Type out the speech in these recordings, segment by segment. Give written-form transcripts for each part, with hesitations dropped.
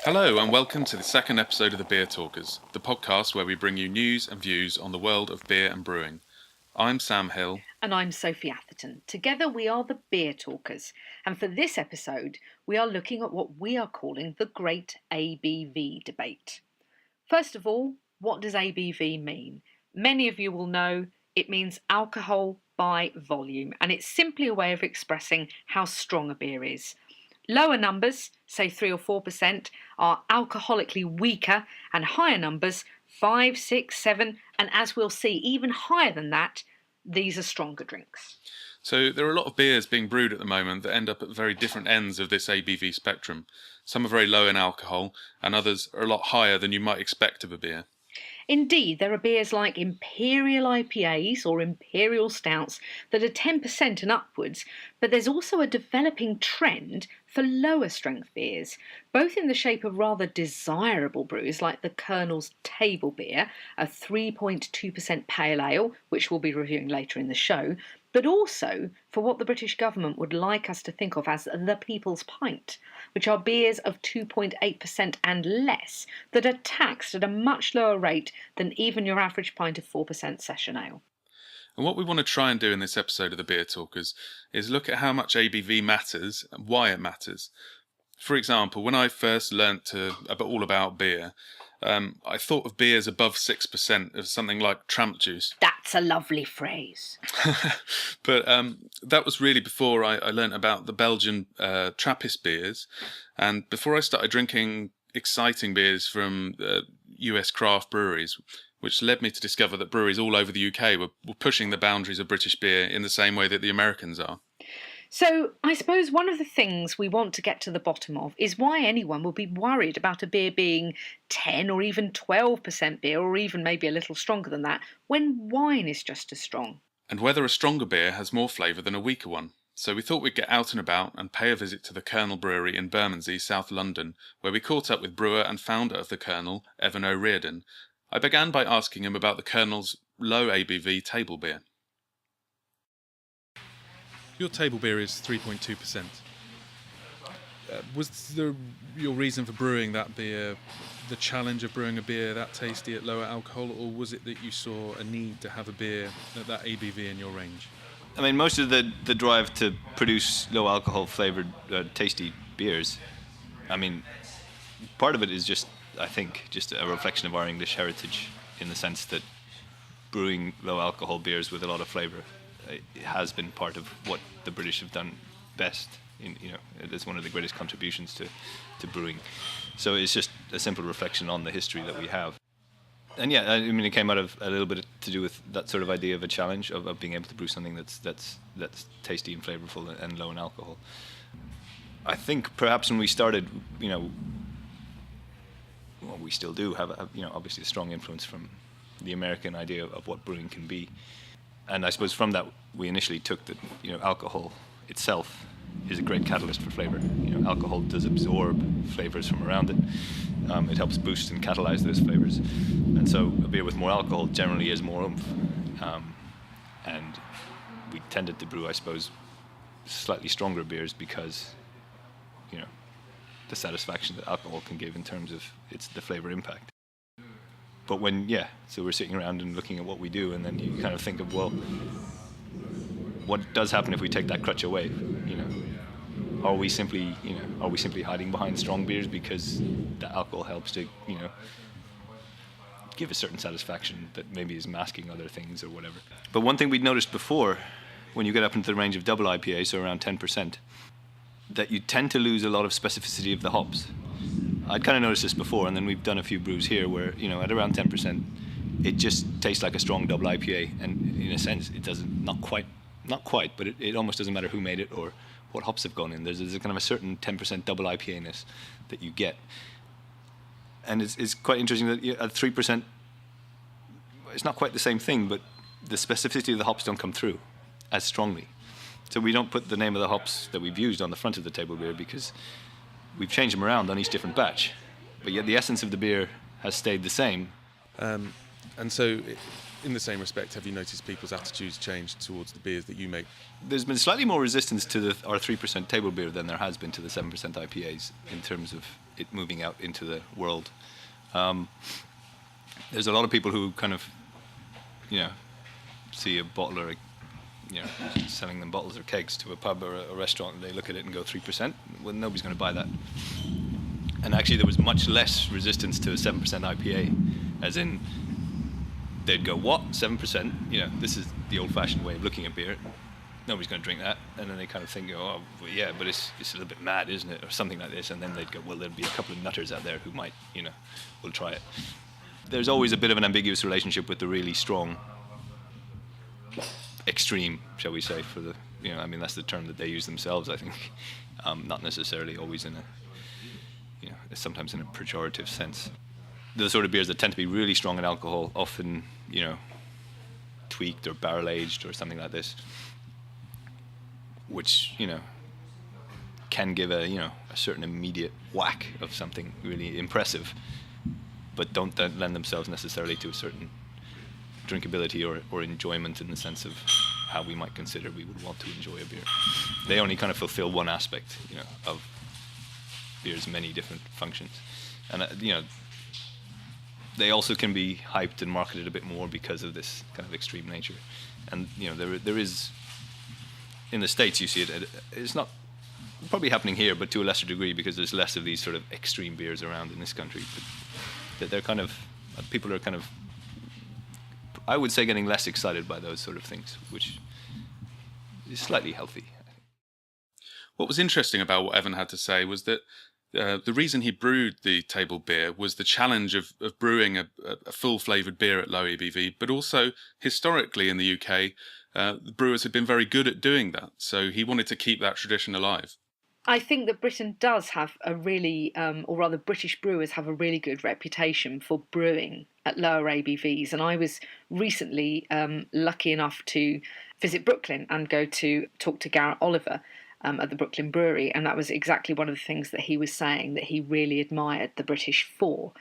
Hello and welcome to the second episode of the Beer Talkers, the podcast where we bring you news and views on the world of beer and brewing. I'm Sam Hill. And I'm Sophie Atherton. Together we are the Beer Talkers, and for this episode we are looking at what we are calling the Great ABV Debate. First of all, what does ABV mean? Many of you will know it means alcohol by volume, and it's simply a way of expressing how strong a beer is. Lower numbers, say 3 or 4%, are alcoholically weaker, and higher numbers, 5, 6, 7, and as we'll see, even higher than that, these are stronger drinks. So there are a lot of beers being brewed at the moment that end up at very different ends of this ABV spectrum. Some are very low in alcohol, and others are a lot higher than you might expect of a beer. Indeed, there are beers like Imperial IPAs or Imperial Stouts that are 10% and upwards, but there's also a developing trend for lower strength beers, both in the shape of rather desirable brews like the Colonel's Table Beer, a 3.2% pale ale, which we'll be reviewing later in the show, but also for what the British government would like us to think of as the People's Pint, which are beers of 2.8% and less that are taxed at a much lower rate than even your average pint of 4% session ale. And what we want to try and do in this episode of the Beer Talkers is look at how much ABV matters and why it matters. For example, when I first learnt all about beer, I thought of beers above 6% as something like tramp juice. That's a lovely phrase. But that was really before I learnt about the Belgian Trappist beers, and before I started drinking exciting beers from US craft breweries, which led me to discover that breweries all over the UK were pushing the boundaries of British beer in the same way that the Americans are. So I suppose one of the things we want to get to the bottom of is why anyone would be worried about a beer being 10 or even 12% beer, or even maybe a little stronger than that, when wine is just as strong. And whether a stronger beer has more flavour than a weaker one. So we thought we'd get out and about and pay a visit to the Colonel Brewery in Bermondsey, South London, where we caught up with brewer and founder of the Colonel, Evan O'Riordan. I began by asking him about the Colonel's low ABV table beer. Your table beer is 3.2%. Was your reason for brewing that beer the challenge of brewing a beer that tasty at lower alcohol, or was it that you saw a need to have a beer at that ABV in your range? I mean, most of the drive to produce low alcohol flavored tasty beers, I mean, part of it is just, I think, just a reflection of our English heritage, in the sense that brewing low alcohol beers with a lot of flavour has been part of what the British have done best. It's one of the greatest contributions to brewing. So it's just a simple reflection on the history that we have. And yeah, I mean, it came out of a little bit to do with that sort of idea of a challenge of being able to brew something that's tasty and flavourful and low in alcohol. I think perhaps when we started, we still do have obviously a strong influence from the American idea of what brewing can be. And I suppose from that we initially took that alcohol itself is a great catalyst for flavour. Alcohol does absorb flavours from around it. It helps boost and catalyse those flavours. And so a beer with more alcohol generally is more oomph. And we tended to brew, I suppose, slightly stronger beers because, the satisfaction that alcohol can give in terms of the flavour impact. But so we're sitting around and looking at what we do, and then you kind of think of, well, what does happen if we take that crutch away? Are we simply hiding behind strong beers because the alcohol helps to, give a certain satisfaction that maybe is masking other things or whatever? But one thing we'd noticed before, when you get up into the range of double IPA, so around 10%, that you tend to lose a lot of specificity of the hops. I'd kind of noticed this before, and then we've done a few brews here where, at around 10%, it just tastes like a strong double IPA, and in a sense, it doesn't, not quite, but it almost doesn't matter who made it or what hops have gone in. There's a kind of a certain 10% double IPA-ness that you get. And it's quite interesting that at 3%, it's not quite the same thing, but the specificity of the hops don't come through as strongly. So we don't put the name of the hops that we've used on the front of the table beer because we've changed them around on each different batch. But yet the essence of the beer has stayed the same. And so, in the same respect, have you noticed people's attitudes change towards the beers that you make? There's been slightly more resistance to our 3% table beer than there has been to the 7% IPAs in terms of it moving out into the world. There's a lot of people who kind of, see a bottler, selling them bottles or kegs to a pub or a restaurant, and they look at it and go 3%. Well, nobody's going to buy that. And actually, there was much less resistance to a 7% IPA, as in they'd go, what, 7%? This is the old-fashioned way of looking at beer. Nobody's going to drink that. And then they kind of think, oh, well, yeah, but it's a little bit mad, isn't it? Or something like this. And then they'd go, well, there'll be a couple of nutters out there who might, will try it. There's always a bit of an ambiguous relationship with the really strong extreme, shall we say, for the, that's the term that they use themselves, I think. Not necessarily always in sometimes in a pejorative sense. The sort of beers that tend to be really strong in alcohol, often, tweaked or barrel aged or something like this, which, can give a certain immediate whack of something really impressive, but don't lend themselves necessarily to a certain drinkability or enjoyment in the sense of how we might consider we would want to enjoy a beer. They only kind of fulfill one aspect, of beer's many different functions. And, they also can be hyped and marketed a bit more because of this kind of extreme nature. And, there is, in the States you see it, it's not probably happening here, but to a lesser degree because there's less of these sort of extreme beers around in this country. But they're kind of, people are kind of, I would say, getting less excited by those sort of things, which is slightly healthy. What was interesting about what Evan had to say was that the reason he brewed the table beer was the challenge of brewing a full flavoured beer at low ABV, but also historically in the UK, the brewers had been very good at doing that. So he wanted to keep that tradition alive. I think that Britain does have a really, or rather British brewers have a really good reputation for brewing at lower ABVs. And I was recently lucky enough to visit Brooklyn and go to talk to Garrett Oliver at the Brooklyn Brewery. And that was exactly one of the things that he was saying that he really admired the British for.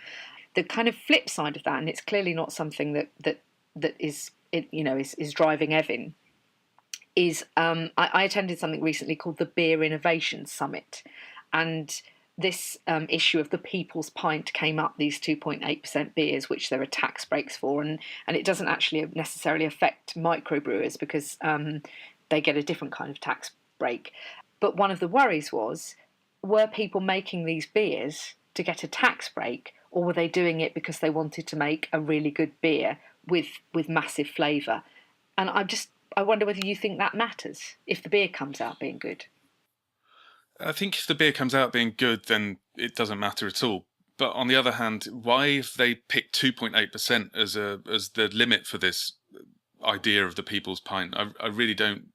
The kind of flip side of that, and it's clearly not something that is driving Evan, is I attended something recently called the Beer Innovation Summit, and this issue of the People's Pint came up, these 2.8% beers, which there are tax breaks for, and it doesn't actually necessarily affect microbrewers because they get a different kind of tax break. But one of the worries was, were people making these beers to get a tax break, or were they doing it because they wanted to make a really good beer with massive flavour? And I wonder whether you think that matters, if the beer comes out being good. I think if the beer comes out being good, then it doesn't matter at all. But on the other hand, why have they picked 2.8% as the limit for this idea of the People's Pint? I really don't.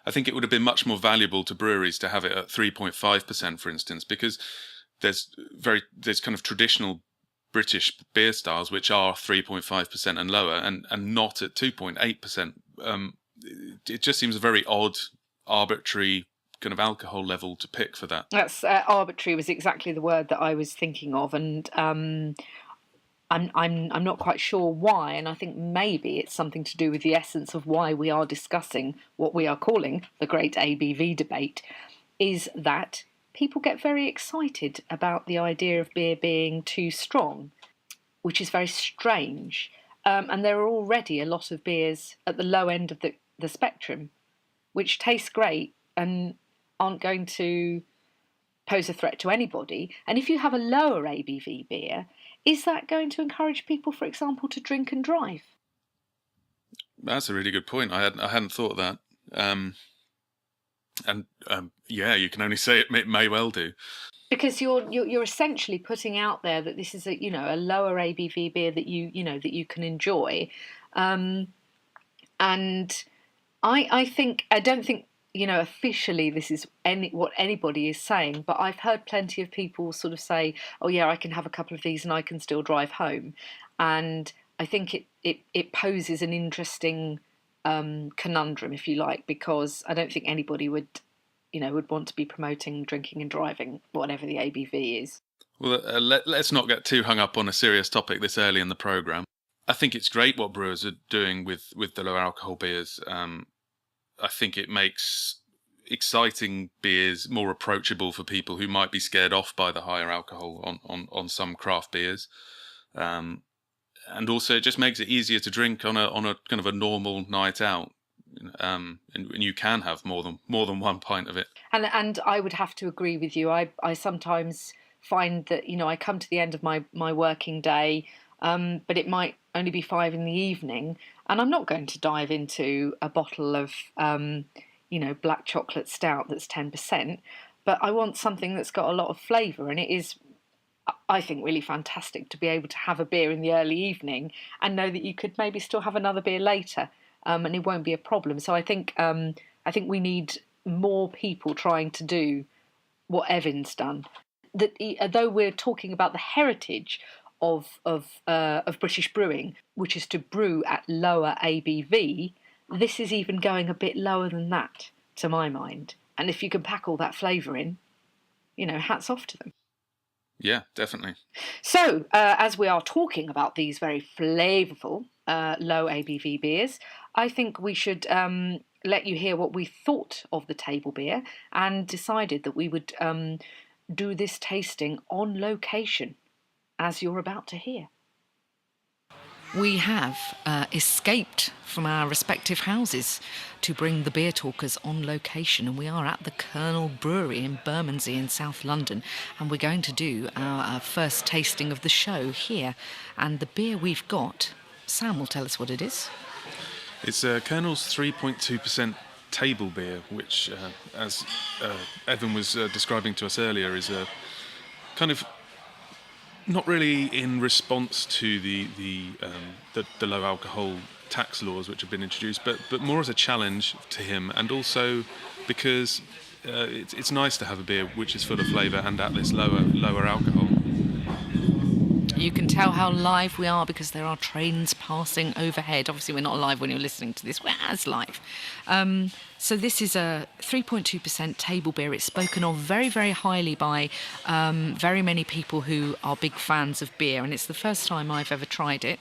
I think it would have been much more valuable to breweries to have it at 3.5%, for instance, because there's kind of traditional British beer styles which are 3.5% and lower, and not at 2.8%. It just seems a very odd, arbitrary kind of alcohol level to pick for that. That's arbitrary was exactly the word that I was thinking of, and I'm not quite sure why, and I think maybe it's something to do with the essence of why we are discussing what we are calling the Great ABV Debate, is that people get very excited about the idea of beer being too strong, which is very strange. And there are already a lot of beers at the low end of the spectrum, which taste great and aren't going to pose a threat to anybody. And if you have a lower ABV beer, is that going to encourage people, for example, to drink and drive? That's a really good point. I hadn't thought of that. Yeah, you can only say it may well do. Because you're essentially putting out there that this is a lower ABV beer that you can enjoy, and I don't think officially this is what anybody is saying, but I've heard plenty of people sort of say, oh yeah, I can have a couple of these and I can still drive home, and I think it poses an interesting conundrum, if you like, because I don't think anybody would want to be promoting drinking and driving, whatever the ABV is. Well, let's not get too hung up on a serious topic this early in the programme. I think it's great what brewers are doing with the low alcohol beers. I think it makes exciting beers more approachable for people who might be scared off by the higher alcohol on some craft beers. And also it just makes it easier to drink on a kind of a normal night out. And you can have more than one pint of it. And I would have to agree with you. I sometimes find that, I come to the end of my working day, but it might only be 5 p.m, and I'm not going to dive into a bottle of black chocolate stout that's 10%, but I want something that's got a lot of flavour. And it is, I think, really fantastic to be able to have a beer in the early evening and know that you could maybe still have another beer later, and it won't be a problem. So I think we need more people trying to do what Evan's done. That although we're talking about the heritage of British brewing, which is to brew at lower ABV, this is even going a bit lower than that, to my mind. And if you can pack all that flavour in, hats off to them. Yeah, definitely. So, as we are talking about these very flavourful low ABV beers, I think we should let you hear what we thought of the table beer, and decided that we would do this tasting on location, as you're about to hear. We have escaped from our respective houses to bring the Beer Talkers on location, and we are at the Colonel Brewery in Bermondsey in South London, and we're going to do our first tasting of the show here. And the beer we've got, Sam will tell us what it is. It's Colonel's 3.2% table beer, which, as Evan was describing to us earlier, is a kind of not really in response to the low alcohol tax laws which have been introduced, but more as a challenge to him, and also because it's nice to have a beer which is full of flavour and at this lower alcohol. You can tell how live we are because there are trains passing overhead. Obviously, we're not live when you're listening to this. We're as live. So this is a 3.2% table beer. It's spoken of very, very highly by very many people who are big fans of beer, and it's the first time I've ever tried it.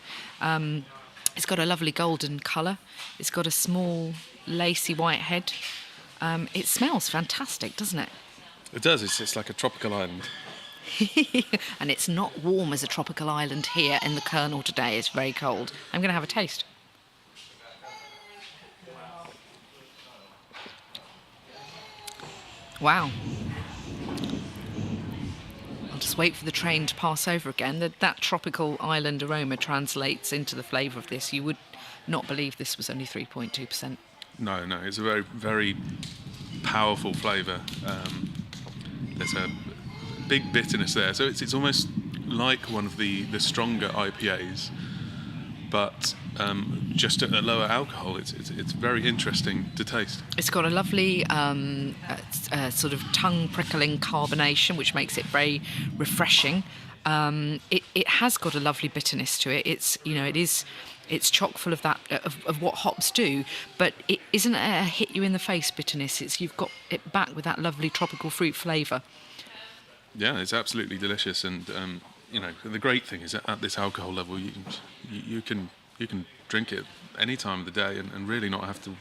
It's got a lovely golden colour. It's got a small, lacy white head. It smells fantastic, doesn't it? It does. It's like a tropical island. And it's not warm as a tropical island here in the Colonel today. It's very cold. I'm going to have a taste. Wow. I'll just wait for the train to pass over again. That tropical island aroma translates into the flavour of this. You would not believe this was only 3.2%. No, it's a very, very powerful flavour. There's a big bitterness there, so it's almost like one of the stronger IPAs, but just at a lower alcohol. It's very interesting to taste. It's got a lovely sort of tongue prickling carbonation, which makes it very refreshing. It has got a lovely bitterness to it. It's chock full of that of what hops do, but it isn't a hit you in the face bitterness. You've got it back with that lovely tropical fruit flavour. Yeah, it's absolutely delicious, and the great thing is that at this alcohol level, you can drink it any time of the day and really not have to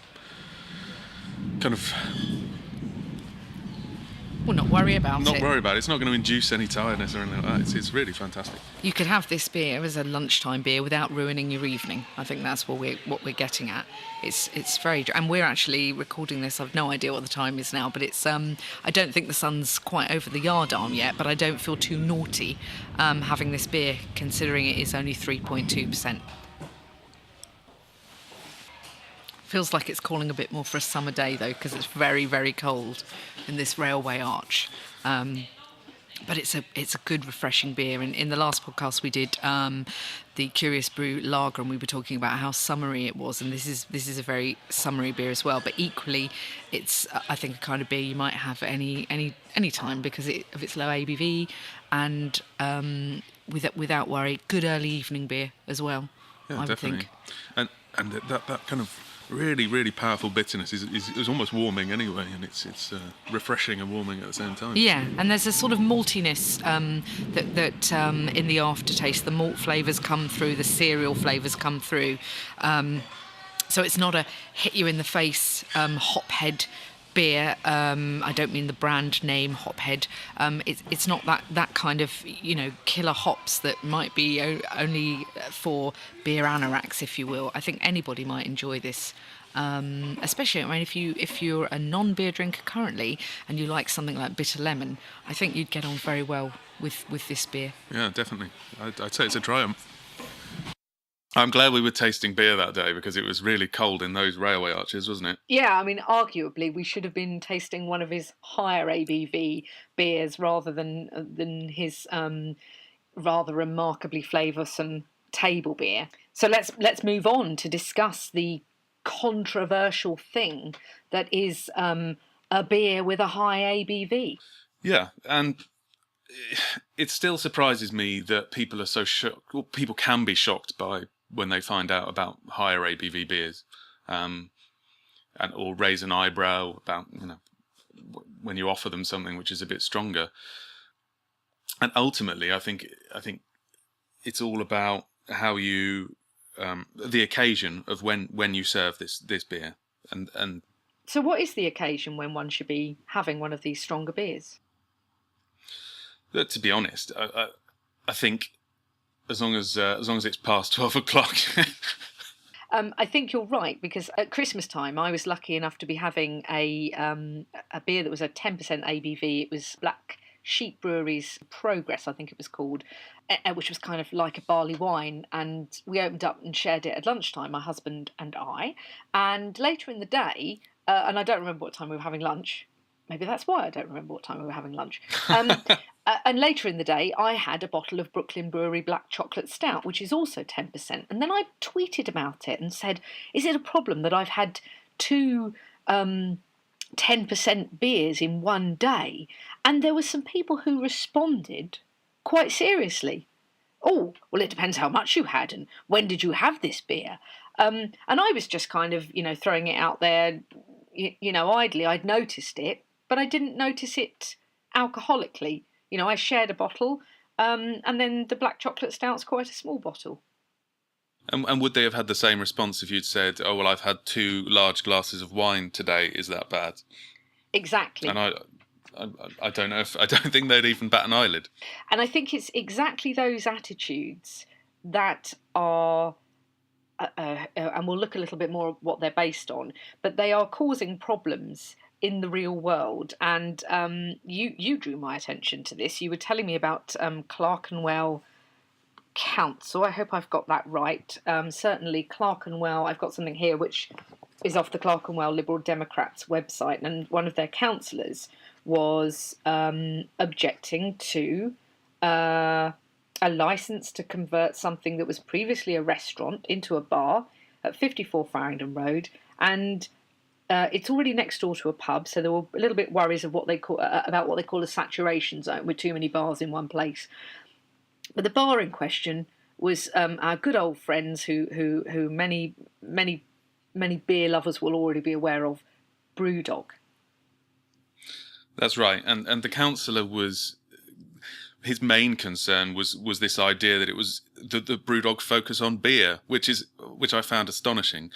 kind of not worry about it. Not worry about it. It's not going to induce any tiredness or anything like that. It's really fantastic. You could have this beer as a lunchtime beer without ruining your evening. I think that's what we're getting at. It's very, and we're actually recording this. I've no idea what the time is now, but it's I don't think the sun's quite over the yard arm yet, but I don't feel too naughty having this beer, considering it is only 3.2%. Feels like it's calling a bit more for a summer day, though, because it's very, very cold in this railway arch. But it's a good, refreshing beer. And in the last podcast we did the Curious Brew Lager, and we were talking about how summery it was. And this is a very summery beer as well. But equally, it's I think a kind of beer you might have any time because of its low ABV and without worry, good early evening beer as well. Yeah, I would definitely. Think. And that kind of really, really powerful bitterness. It's almost warming anyway, and it's refreshing and warming at the same time. Yeah, and there's a sort of maltiness that in the aftertaste, the malt flavours come through, the cereal flavours come through. So it's not a hit you in the face hophead beer. I don't mean the brand name hophead. It's not that kind of, killer hops that might be only for beer anoraks, if you will. I think anybody might enjoy this. Especially, if you're a non-beer drinker currently and you like something like bitter lemon, I think you'd get on very well with this beer. Yeah, definitely. I'd say it's a triumph. I'm glad we were tasting beer that day because it was really cold in those railway arches, wasn't it? Yeah, I mean, arguably, we should have been tasting one of his higher ABV beers rather than his rather remarkably flavoursome table beer. So let's move on to discuss the controversial thing that is a beer with a high ABV. Yeah, and it still surprises me that people are so shocked. Well, people can be shocked by when they find out about higher ABV beers, or raise an eyebrow about when you offer them something which is a bit stronger. And ultimately, I think it's all about how you the occasion of when you serve this beer, and So what is the occasion when one should be having one of these stronger beers? to be honest, I think as long as it's past 12 o'clock. I think you're right, because at Christmas time I was lucky enough to be having a beer that was a 10% ABV. It was Black Sheep Brewery's Progress, I think it was called, which was kind of like a barley wine. And we opened up and shared it at lunchtime, my husband and I. And later in the day, and I don't remember what time we were having lunch. Maybe that's why I don't remember what time we were having lunch. And later in the day, I had a bottle of Brooklyn Brewery Black Chocolate Stout, which is also 10%. And then I tweeted about it and said, is it a problem that I've had two 10% beers in one day? And there were some people who responded quite seriously. Oh, well, it depends how much you had and when did you have this beer? And I was just kind of, throwing it out there, idly. I'd noticed it, but I didn't notice it alcoholically. I shared a bottle, and then the Black Chocolate Stout's quite a small bottle. And would they have had the same response if you'd said, "Oh well, I've had 2 large glasses of wine today. Is that bad?" Exactly. And I don't know I don't think they'd even bat an eyelid. And I think it's exactly those attitudes that are, and we'll look a little bit more at what they're based on, but they are causing problems in the real world. And you drew my attention to this. You were telling me about Clerkenwell Council. I hope I've got that right. Certainly Clerkenwell, I've got something here which is off the Clerkenwell Liberal Democrats website, and one of their councillors was objecting to a licence to convert something that was previously a restaurant into a bar at 54 Farringdon Road, and it's already next door to a pub, so there were a little bit worries of about what they call a saturation zone with too many bars in one place. But the bar in question was our good old friends who many beer lovers will already be aware of, Brewdog. That's right, and the councillor his main concern was this idea that it was the Brewdog focus on beer, which I found astonishing.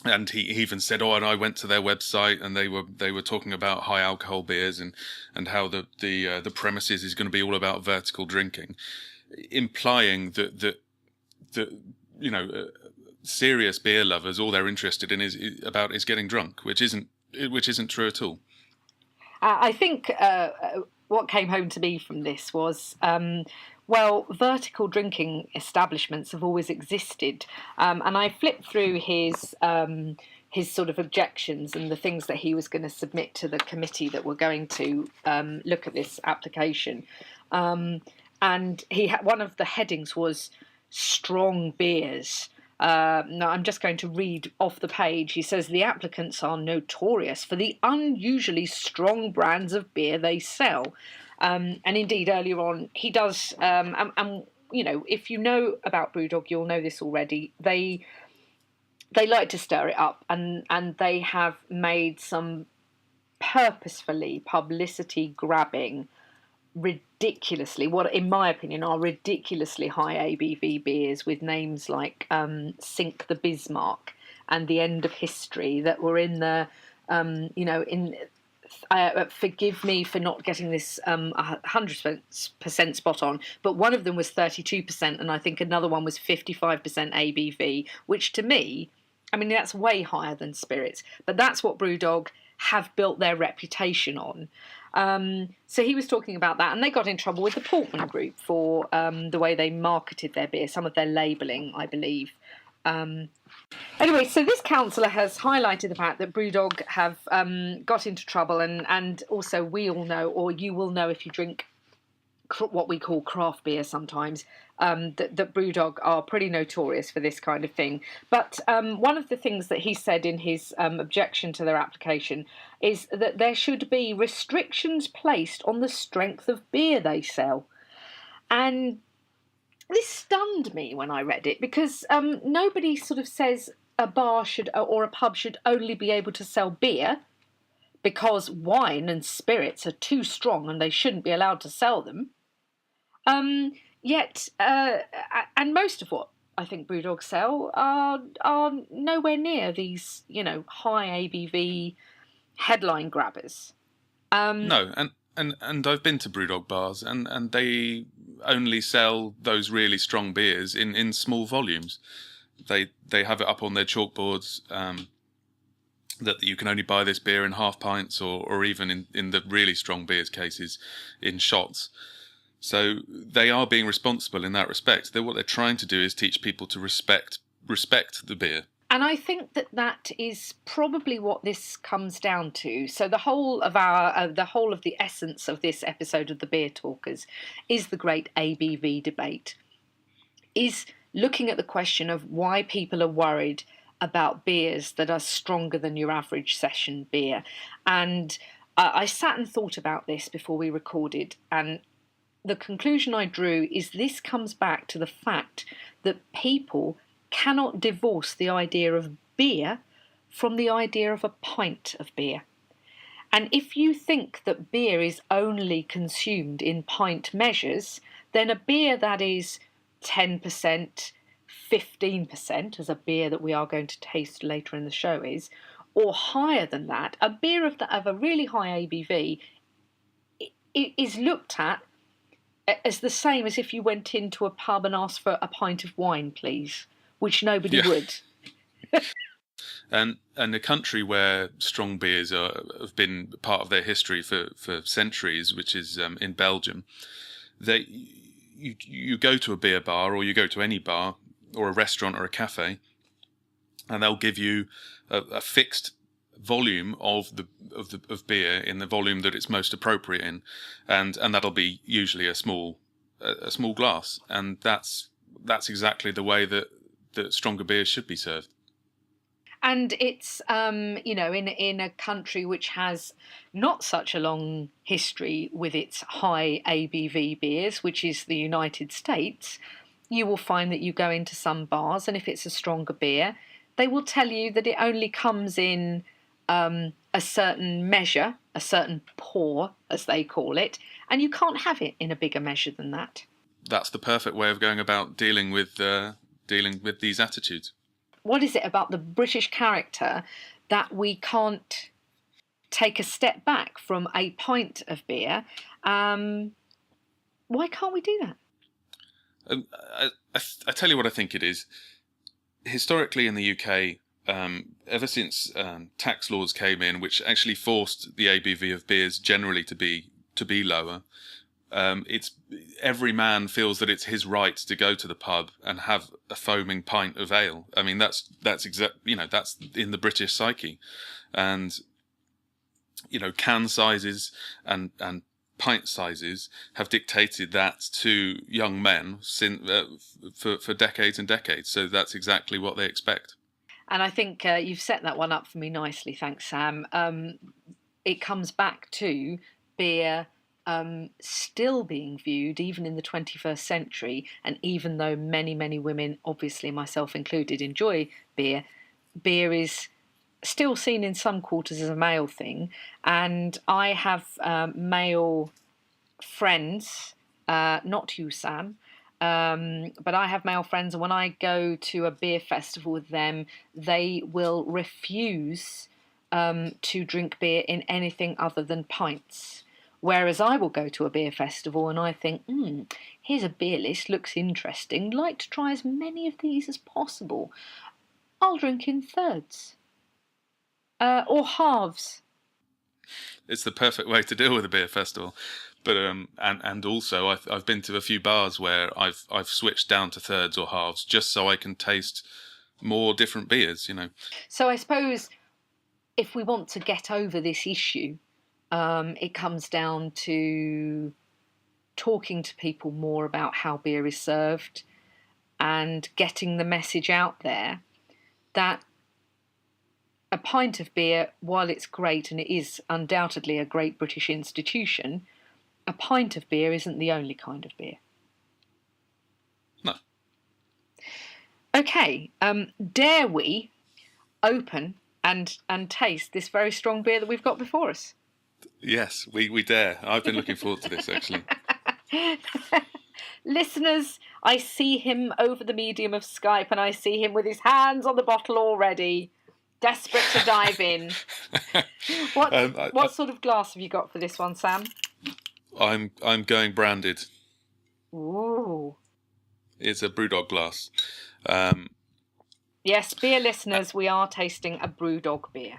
And he even said, "Oh, and I went to their website, and they were talking about high alcohol beers and how the premises is going to be all about vertical drinking," implying that serious beer lovers, all they're interested in is getting drunk, which isn't true at all. I think what came home to me from this was, vertical drinking establishments have always existed, and I flipped through his sort of objections and the things that he was going to submit to the committee that were going to look at this application, and one of the headings was strong beers. Now, I'm just going to read off the page. He says the applicants are notorious for the unusually strong brands of beer they sell. And indeed, earlier on, he does, if you know about Brewdog, you'll know this already. They they like to stir it up, and they have made some purposefully publicity grabbing, ridiculously, what in my opinion are ridiculously high ABV beers with names like Sink the Bismarck and The End of History that were in the in forgive me for not getting this 100% spot on, but one of them was 32%, and I think another one was 55% ABV, which to me, I mean, that's way higher than spirits, but that's what Brewdog have built their reputation on. So he was talking about that, and they got in trouble with the Portman Group for the way they marketed their beer, some of their labelling, I believe. Anyway, so this councillor has highlighted the fact that Brewdog have got into trouble, and also we all know, or you will know if you drink what we call craft beer sometimes, that Brewdog are pretty notorious for this kind of thing. But one of the things that he said in his objection to their application is that there should be restrictions placed on the strength of beer they sell. And this stunned me when I read it, because nobody sort of says a bar should, or a pub should only be able to sell beer because wine and spirits are too strong and they shouldn't be allowed to sell them. Yet, and most of what I think Brewdog sell are nowhere near these, high ABV headline grabbers. No, and I've been to Brewdog bars, and they only sell those really strong beers in small volumes. They have it up on their chalkboards that you can only buy this beer in half pints, or even in the really strong beers cases in shots. So they are being responsible in that respect. What they're trying to do is teach people to respect the beer. And I think that is probably what this comes down to. So the whole of the essence of this episode of the Beer Talkers is the great ABV debate, is looking at the question of why people are worried about beers that are stronger than your average session beer. And I sat and thought about this before we recorded, and the conclusion I drew is this comes back to the fact that people cannot divorce the idea of beer from the idea of a pint of beer. And if you think that beer is only consumed in pint measures, then a beer that is 10%, 15%, as a beer that we are going to taste later in the show is, or higher than that, a beer of a really high ABV is looked at as the same as if you went into a pub and asked for a pint of wine, please, which nobody would. And a country where strong beers have been part of their history for centuries, which is in Belgium, you go to a beer bar, or you go to any bar or a restaurant or a cafe, and they'll give you a fixed volume of beer in the volume that it's most appropriate in, and that'll be usually a small glass, and that's exactly the way that stronger beers should be served. And it's in a country which has not such a long history with its high ABV beers, which is the United States, you will find that you go into some bars, and if it's a stronger beer, they will tell you that it only comes in a certain measure, a certain pour, as they call it, and you can't have it in a bigger measure than that. That's the perfect way of going about dealing with these attitudes. What is it about the British character that we can't take a step back from a pint of beer? Why can't we do that? I tell you what I think it is. Historically in the UK, ever since tax laws came in, which actually forced the ABV of beers generally to be lower, it's every man feels that it's his right to go to the pub and have a foaming pint of ale. I mean, that's that's in the British psyche, and can sizes and pint sizes have dictated that to young men for decades and decades. So that's exactly what they expect. And I think you've set that one up for me nicely. Thanks, Sam. It comes back to beer still being viewed, even in the 21st century, and even though many, many women, obviously myself included, enjoy beer, beer is still seen in some quarters as a male thing, and I have male friends, not you, Sam, but I have male friends, and when I go to a beer festival with them, they will refuse to drink beer in anything other than pints. Whereas I will go to a beer festival and I think, here's a beer list, looks interesting, like to try as many of these as possible. I'll drink in thirds. Or halves. It's the perfect way to deal with a beer festival. But and also I've been to a few bars where I've switched down to thirds or halves just so I can taste more different beers, you know. So I suppose if we want to get over this issue, it comes down to talking to people more about how beer is served and getting the message out there that a pint of beer, while it's great and it is undoubtedly a great British institution, a pint of beer isn't the only kind of beer. No. Okay, dare we open and taste this very strong beer that we've got before us? Yes, we dare. I've been looking forward to this, actually. Listeners, I see him over the medium of Skype and I see him with his hands on the bottle already, desperate to dive in. What sort of glass have you got for this one, Sam? I'm going branded. Ooh. It's a Brewdog glass. Yes, beer listeners, we are tasting a Brewdog beer.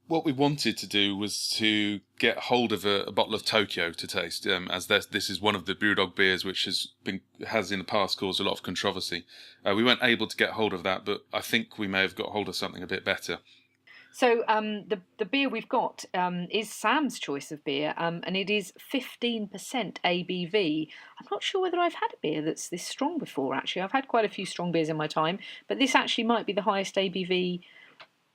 What we wanted to do was to get hold of a bottle of Tokyo to taste, as this is one of the Brewdog beers which has in the past caused a lot of controversy. We weren't able to get hold of that, but I think we may have got hold of something a bit better. So the beer we've got is Sam's choice of beer, and it is 15% ABV. I'm not sure whether I've had a beer that's this strong before, actually. I've had quite a few strong beers in my time, but this actually might be the highest ABV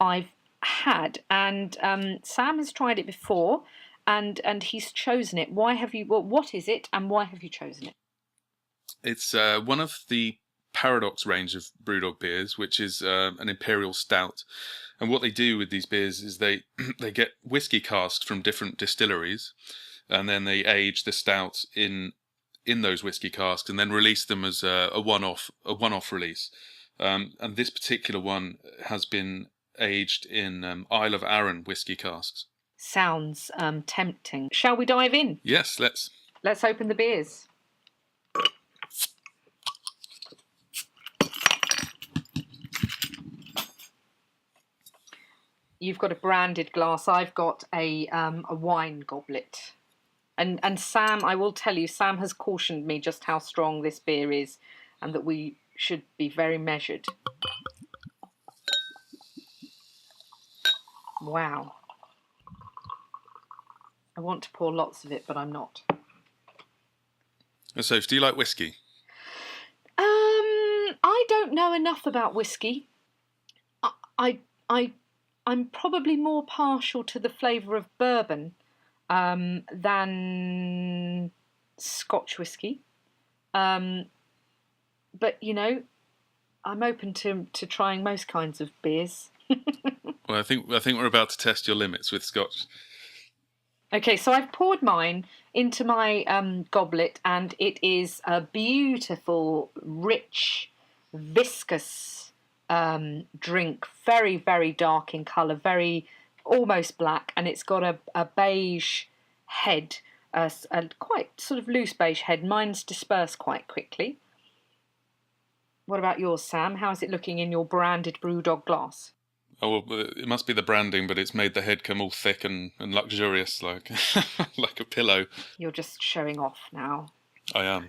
I've had. And Sam has tried it before, and he's chosen it. What is it, and why have you chosen it? It's one of the Paradox range of Brewdog beers, which is an imperial stout. And what they do with these beers is they get whiskey casks from different distilleries, and then they age the stout in those whiskey casks, and then release them as a one-off release. And this particular one has been aged in Isle of Arran whiskey casks. Sounds tempting. Shall we dive in? Yes, let's. Let's open the beers. You've got a branded glass. I've got a wine goblet. And Sam, I will tell you, Sam has cautioned me just how strong this beer is and that we should be very measured. Wow. I want to pour lots of it, but I'm not. So, do you like whiskey? I don't know enough about whiskey. I'm probably more partial to the flavour of bourbon than Scotch whiskey. But, you know, I'm open to trying most kinds of beers. Well, I think we're about to test your limits with Scotch. Okay, so I've poured mine into my goblet, and it is a beautiful, rich, viscous drink, very, very dark in colour, very almost black, and it's got a beige head, a quite sort of loose beige head. Mine's dispersed quite quickly. What about yours, Sam? How's it looking in your branded Brewdog glass? Oh, well, it must be the branding, but it's made the head come all thick and luxurious, like like a pillow. You're just showing off now. I am.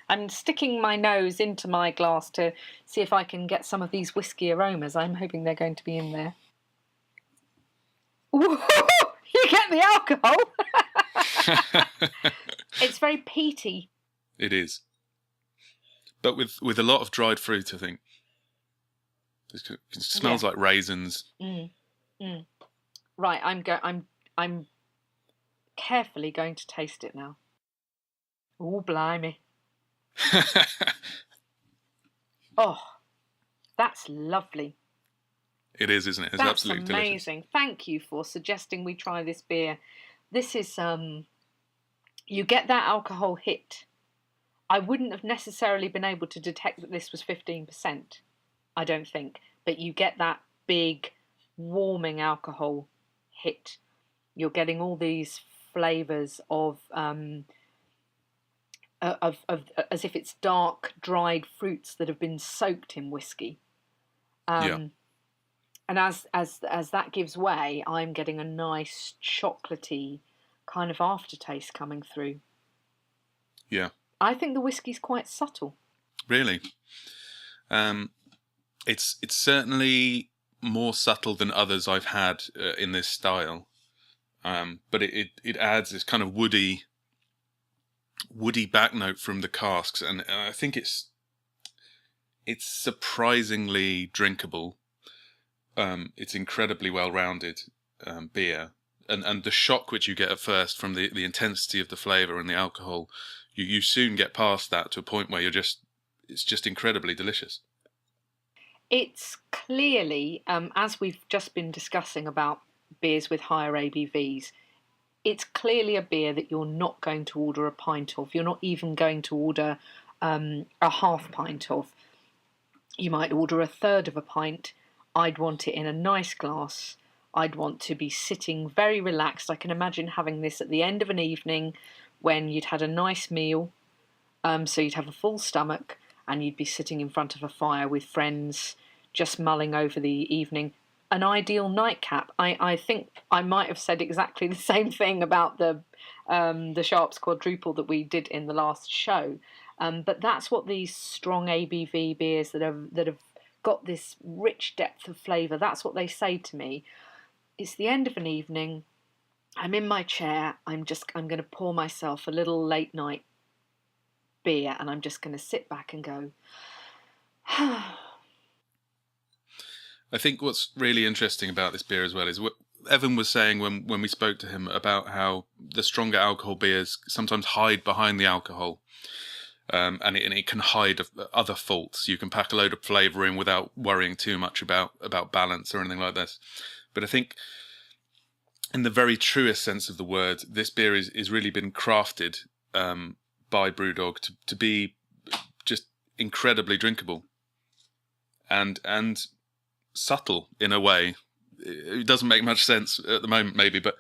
I'm sticking my nose into my glass to see if I can get some of these whiskey aromas. I'm hoping they're going to be in there. Ooh, you get the alcohol! It's very peaty. It is. But with a lot of dried fruit, I think. It smells like raisins. Right, I'm carefully going to taste it now. Oh, blimey. Oh, That's lovely. It is, isn't it? It's That's absolutely delicious. amazing. Thank you for suggesting we try this beer. This is you get that alcohol hit. I wouldn't have necessarily been able to detect that this was 15%, I don't think, but you get that big warming alcohol hit. You're getting all these flavors of as if it's dark dried fruits that have been soaked in whiskey. Yeah. And as that gives way, I'm getting a nice chocolatey kind of aftertaste coming through. Yeah. I think the whiskey's quite subtle. Really. It's certainly more subtle than others I've had in this style. But it adds this kind of woody back note from the casks, and I think it's surprisingly drinkable. It's incredibly well-rounded beer, and the shock which you get at first from the intensity of the flavour and the alcohol, you soon get past that to a point where it's just incredibly delicious. It's clearly, as we've just been discussing about beers with higher ABVs, it's clearly a beer that you're not going to order a pint of. You're not even going to order a half pint of. You might order a third of a pint. I'd want it in a nice glass. I'd want to be sitting very relaxed. I can imagine having this at the end of an evening when you'd had a nice meal. So you'd have a full stomach and you'd be sitting in front of a fire with friends, just mulling over the evening. An ideal nightcap. I think I might have said exactly the same thing about the Sharps quadruple that we did in the last show. But that's what these strong ABV beers that have got this rich depth of flavour, that's what they say to me. It's the end of an evening. I'm in my chair. I'm going to pour myself a little late night beer, and I'm just going to sit back and go. I think what's really interesting about this beer as well is what Evan was saying when we spoke to him about how the stronger alcohol beers sometimes hide behind the alcohol, and it can hide other faults. You can pack a load of flavour in without worrying too much about balance or anything like this. But I think in the very truest sense of the word, this beer is really been crafted by Brewdog to be just incredibly drinkable and subtle in a way. It doesn't make much sense at the moment, maybe, but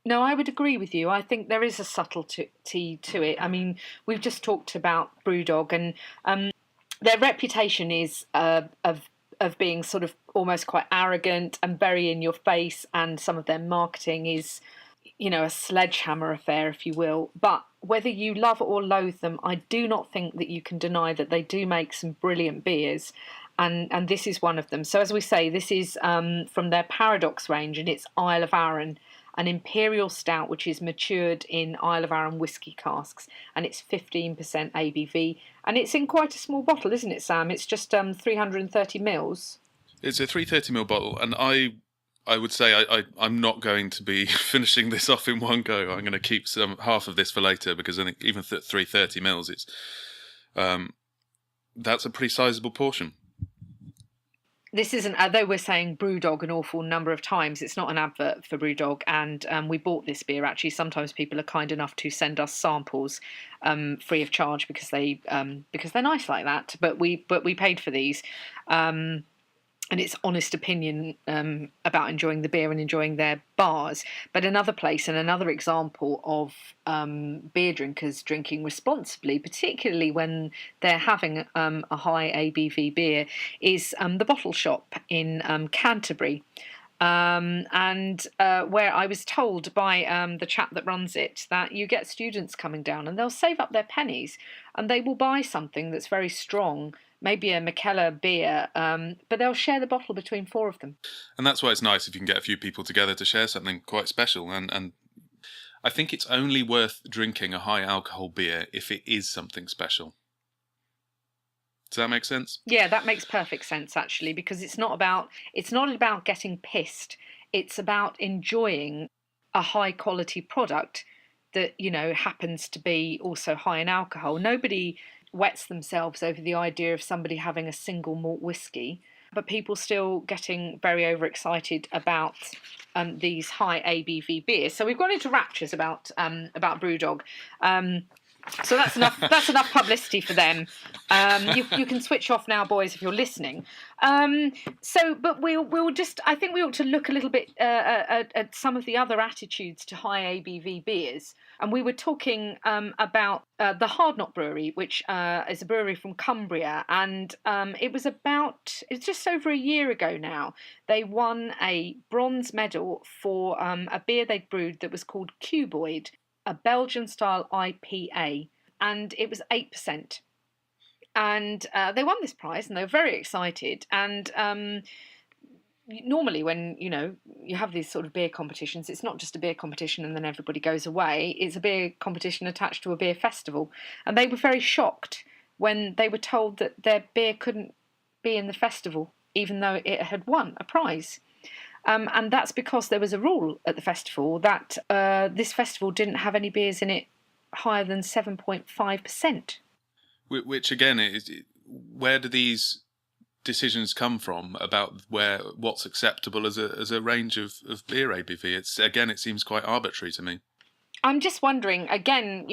no, I would agree with you. I think there is a subtlety to it. I mean, we've just talked about Brewdog, and their reputation is of being sort of almost quite arrogant and very in your face, and some of their marketing is, a sledgehammer affair, if you will. But whether you love or loathe them, I do not think that you can deny that they do make some brilliant beers. And this is one of them. So as we say, this is from their Paradox range, and it's Isle of Arran, an imperial stout which is matured in Isle of Arran whiskey casks, and it's 15% ABV, and it's in quite a small bottle, isn't it, Sam? It's just 330 mils. It's a 330ml bottle, and I would say I'm not going to be finishing this off in one go. I'm going to keep half of this for later, because I think even 330 mils, it's that's a pretty sizable portion. This isn't, although we're saying Brewdog an awful number of times, it's not an advert for Brewdog, and we bought this beer. Actually, sometimes people are kind enough to send us samples free of charge because they're nice like that. But we paid for these, and it's honest opinion about enjoying the beer and enjoying their bars. But another place and another example of beer drinkers drinking responsibly, particularly when they're having a high ABV beer, is the Bottle Shop in Canterbury. And where I was told by the chap that runs it that you get students coming down and they'll save up their pennies and they will buy something that's very strong, maybe a Mikkeller beer, but they'll share the bottle between four of them. And that's why it's nice if you can get a few people together to share something quite special. And I think it's only worth drinking a high alcohol beer if it is something special. Does that make sense? Yeah, that makes perfect sense, actually, because it's not about getting pissed. It's about enjoying a high quality product that, happens to be also high in alcohol. Nobody wets themselves over the idea of somebody having a single malt whiskey, but people still getting very overexcited about these high ABV beers. So we've gone into raptures about BrewDog. So that's enough. That's enough publicity for them. You can switch off now, boys, if you're listening. But we'll just. I think we ought to look a little bit at some of the other attitudes to high ABV beers. And we were talking about the Hard Knock Brewery, which is a brewery from Cumbria, and it's just over a year ago now. They won a bronze medal for a beer they'd brewed that was called Cuboid, a Belgian-style IPA, and it was 8%. And they won this prize, and they were very excited. And normally when, you have these sort of beer competitions, it's not just a beer competition and then everybody goes away. It's a beer competition attached to a beer festival. And they were very shocked when they were told that their beer couldn't be in the festival, even though it had won a prize. And that's because there was a rule at the festival that this festival didn't have any beers in it higher than 7.5%. Which again is, where do these decisions come from about what's acceptable as a range of beer ABV? It seems quite arbitrary to me. I'm just wondering, again,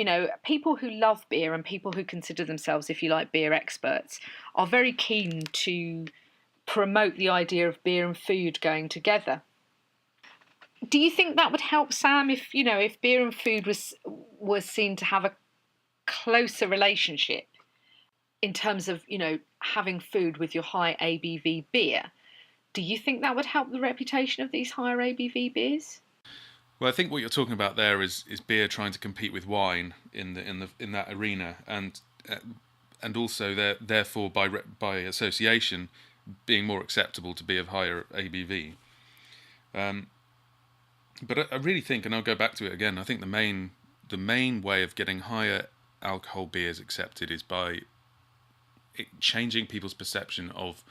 people who love beer and people who consider themselves, if you like, beer experts, are very keen to promote the idea of beer and food going together. Do you think that would help, Sam, if beer and food was seen to have a closer relationship in terms of, having food with your high ABV beer? Do you think that would help the reputation of these higher ABV beers? Well, I think what you're talking about there is beer trying to compete with wine in that arena, and also therefore by association being more acceptable to be of higher ABV. But I really think, and I'll go back to it again, I think the main way of getting higher alcohol beers accepted is by changing people's perception of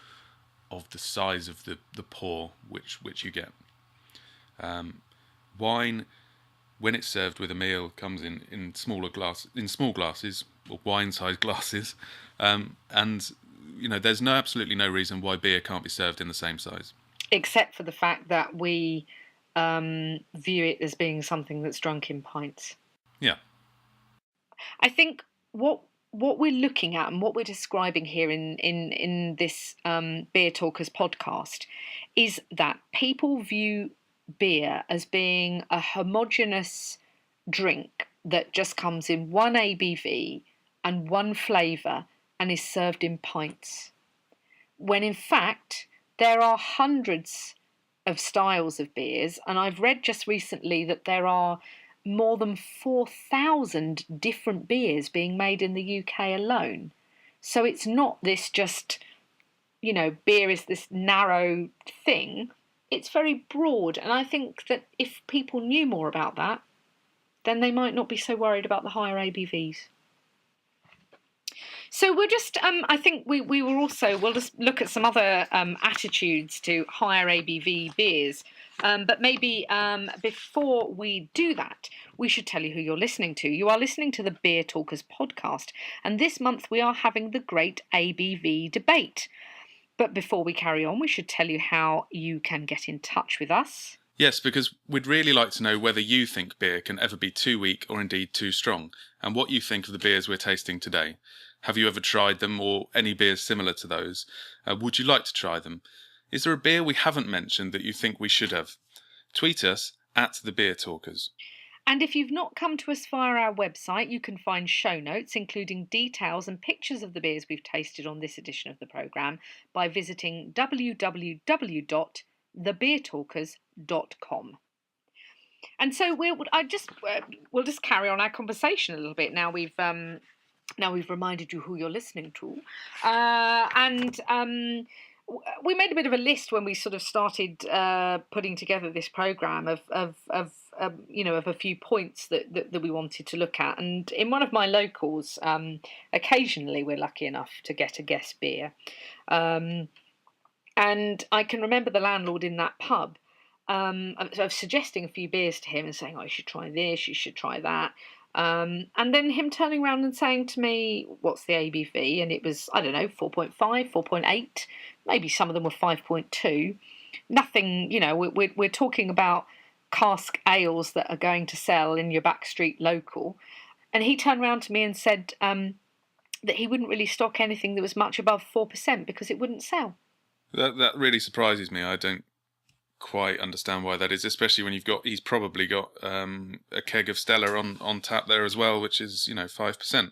the size of the pour which you get. Wine, when it's served with a meal, comes in small glasses or wine-sized glasses, and there's absolutely no reason why beer can't be served in the same size. Except for the fact that we view it as being something that's drunk in pints. Yeah. I think what we're looking at and what we're describing here in this Beer Talkers podcast is that people view beer as being a homogeneous drink that just comes in one ABV and one flavour and is served in pints, when in fact there are hundreds of styles of beers, and I've read just recently that there are more than 4,000 different beers being made in the UK alone. So it's not this just, beer is this narrow thing. It's very broad, and I think that if people knew more about that, then they might not be so worried about the higher ABVs. So we'll just, I think we'll just look at some other attitudes to higher ABV beers. But maybe before we do that, we should tell you who you're listening to. You are listening to the Beer Talkers podcast, and this month we are having the Great ABV Debate. But before we carry on, we should tell you how you can get in touch with us. Yes, because we'd really like to know whether you think beer can ever be too weak or indeed too strong, and what you think of the beers we're tasting today. Have you ever tried them, or any beers similar to those? Would you like to try them? Is there a beer we haven't mentioned that you think we should have? Tweet us at The Beer Talkers. And if you've not come to us via our website, you can find show notes, including details and pictures of the beers we've tasted on this edition of the programme, by visiting www.thebeertalkers.com. And so we'll just carry on our conversation a little bit now we've reminded you who you're listening to, we made a bit of a list when we sort of started putting together this programme of a few points that we wanted to look at. And in one of my locals, occasionally we're lucky enough to get a guest beer, and I can remember the landlord in that pub of suggesting a few beers to him and saying, "Oh, you should try this, you should try that." And then him turning around and saying to me, what's the ABV? And it was, I don't know, 4.5, 4.8, maybe some of them were 5.2. Nothing, we're talking about cask ales that are going to sell in your backstreet local. And he turned around to me and said that he wouldn't really stock anything that was much above 4% because it wouldn't sell. That really surprises me. I don't quite understand why that is, especially when he's probably got a keg of Stella on tap there as well, which is 5%.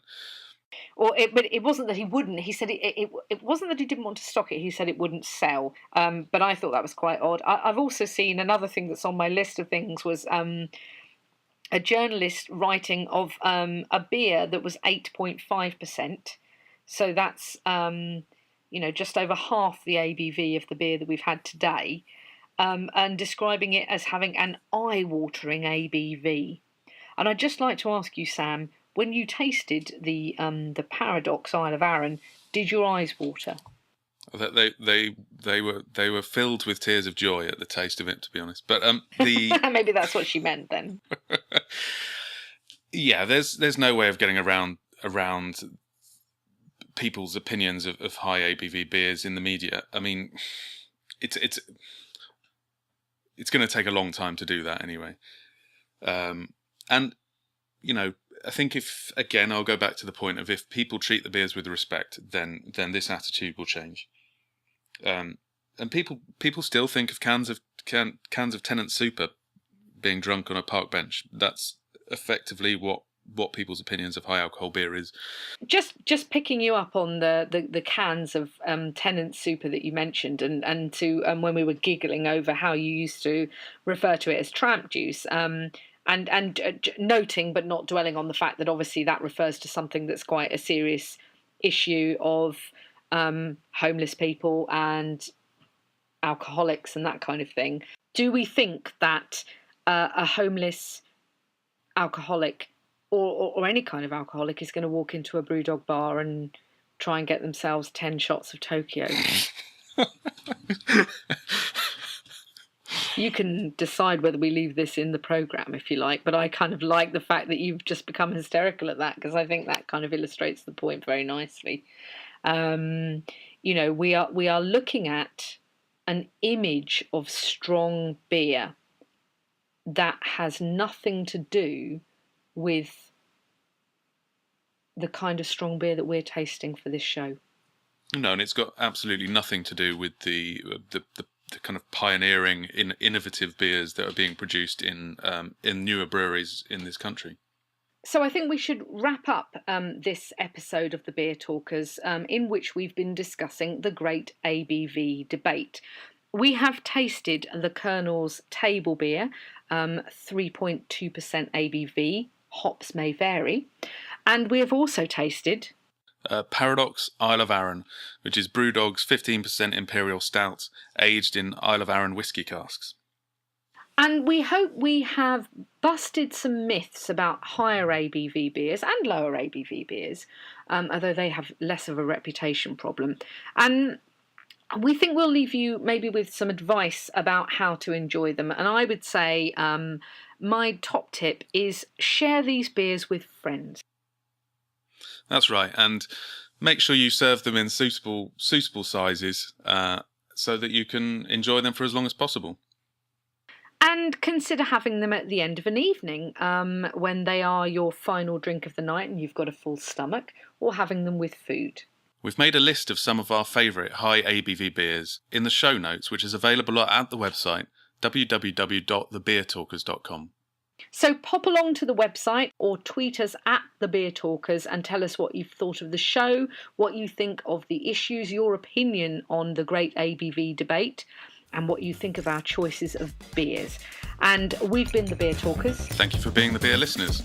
But it wasn't that he wouldn't. He said it wasn't that he didn't want to stock it. He said it wouldn't sell. But I thought that was quite odd. I've also seen another thing that's on my list of things was a journalist writing of a beer that was 8.5%. So that's just over half the ABV of the beer that we've had today. And describing it as having an eye-watering ABV. And I'd just like to ask you, Sam, when you tasted the Paradox Isle of Arran, did your eyes water? They were filled with tears of joy at the taste of it, to be honest. But maybe that's what she meant then. Yeah, there's no way of getting around people's opinions of high ABV beers in the media. I mean, it's going to take a long time to do that anyway. And, I think I'll go back to the point of if people treat the beers with respect, then this attitude will change. And people still think of cans of Tennant Super being drunk on a park bench. That's effectively what people's opinions of high alcohol beer is. Just picking you up on the cans of Tennant Super that you mentioned, and to when we were giggling over how you used to refer to it as tramp juice, and noting but not dwelling on the fact that obviously that refers to something that's quite a serious issue of homeless people and alcoholics and that kind of thing. Do we think that a homeless alcoholic or any kind of alcoholic is going to walk into a Brewdog bar and try and get themselves 10 shots of Tokyo? You can decide whether we leave this in the programme if you like, but I kind of like the fact that you've just become hysterical at that, because I think that kind of illustrates the point very nicely. We are looking at an image of strong beer that has nothing to do with the kind of strong beer that we're tasting for this show. No, and it's got absolutely nothing to do with the kind of pioneering, innovative beers that are being produced in newer breweries in this country. So I think we should wrap up this episode of the Beer Talkers, in which we've been discussing the great ABV debate. We have tasted the Colonel's Table Beer, 3.2% ABV. Hops may vary. And we have also tasted Paradox Isle of Arran, which is Brewdog's 15% Imperial Stout, aged in Isle of Arran whiskey casks. And we hope we have busted some myths about higher ABV beers and lower ABV beers, although they have less of a reputation problem. And we think we'll leave you maybe with some advice about how to enjoy them. And I would say my top tip is share these beers with friends. That's right, and make sure you serve them in suitable sizes so that you can enjoy them for as long as possible. And consider having them at the end of an evening when they are your final drink of the night and you've got a full stomach, or having them with food. We've made a list of some of our favourite high ABV beers in the show notes, which is available at the website www.thebeertalkers.com. So pop along to the website or tweet us at The Beer Talkers and tell us what you've thought of the show, what you think of the issues, your opinion on the great ABV debate, and what you think of our choices of beers. And we've been The Beer Talkers. Thank you for being the beer listeners.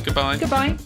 Goodbye. Goodbye.